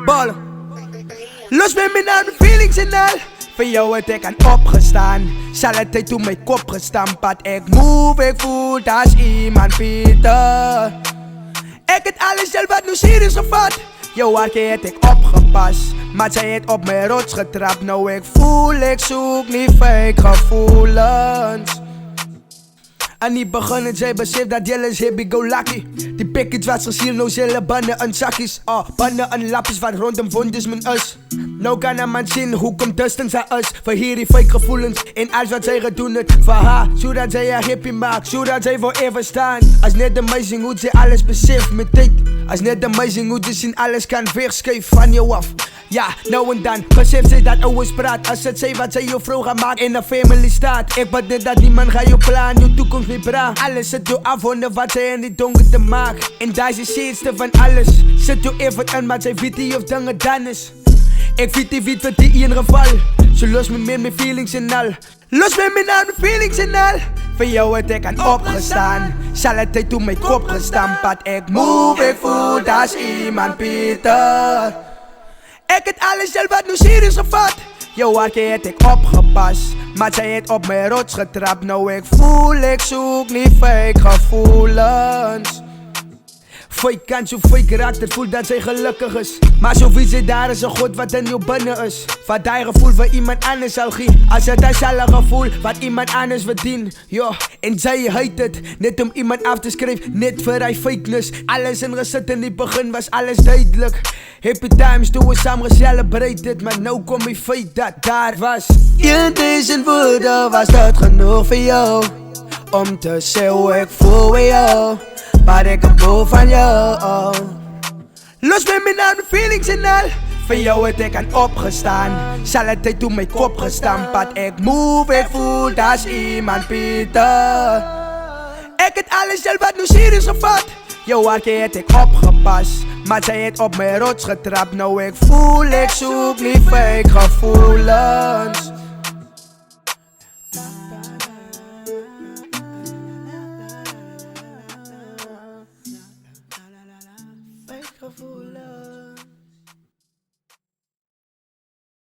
ballen. Los met me naar mijn feelings en al. Voor jou het ik aan opgestaan. Zal het tijd toen mijn kop gestampt. Ik move, ik voel als iemand Pieter. Ik het alles zelf wat nu serieus gevat. Jouw hartje het ik opgepast. Maar zij het op mijn rots getrapt. Nou ik voel, ik zoek niet fake gevoelens. En niet begonnen, zij beseft dat jullie is happy go lucky. Die package was gezien, nou zullen bannen en zakjes. Bannen en lapjes wat rondom wonders mijn us. Nou kan een man zien hoe komt distance aan us. Voor hier die fake gevoelens en alles wat zij gaan doen het voor haar. Zodat zij een happy maakt, zodat zij forever staan. Als net amazing hoe zij alles beseft met tijd. Als net amazing hoe ze zien alles kan wegschuiven van jou af. Ja, nou en dan beseft zij dat ouwes praat. Als het zij wat zij je vrouw gaat maken in een family staat. Ik bid net dat niemand gaat je plan, je toekomst niet bra. Alles zit je afwonden wat zij in die donker te maken. En daar is de shitste van alles. Zit je even in, maar zij weet die of dingen dan is. Ik weet die weet wat die in ieder geval. Zo los me met mijn feelings en al. Los me met naar mijn feelings en al. Voor jou het ik aan opgestaan. Zal het tijd toen mijn kop gestampt. Ik move, ik voel als iemand Pieter. Ik het alles zelf wat nu serieus gevat. Jouw hartje het ik opgepast. Maar zij het op mijn rots getrapt. Nou ik voel, ik zoek niet fake gevoelens. Fake kant, zo fake raakt het voelt dat zij gelukkig is. Maar zo wie ze daar is een god wat in je binnen is. Van die gevoel voor iemand anders zou gaan. Als het is al een gevoel wat iemand anders verdient. Ja, en zij heet het. Net om iemand af te schrijven, net voor hij fakeness. Alles in gezet in die begin was alles duidelijk. Happy times toen we samen gecelebrated. Maar nou kom je feit dat daar was. In deze woorden was dat genoeg voor jou. Om te zeggen ik voel bij jou. Maar ik heb boven van jou. Los met me naar mijn feelings en al. Voor jou het ik aan opgestaan. Zal het tijd toen mijn kop gestampt. Ik move, ik voel als iemand Pieter. Ik het alles zelf wat nu serieus gevat. Jouw hartje het ik opgepast. Maar zij het op mijn rots getrapt. Nou ik voel, ik zoek niet fake gevoelens.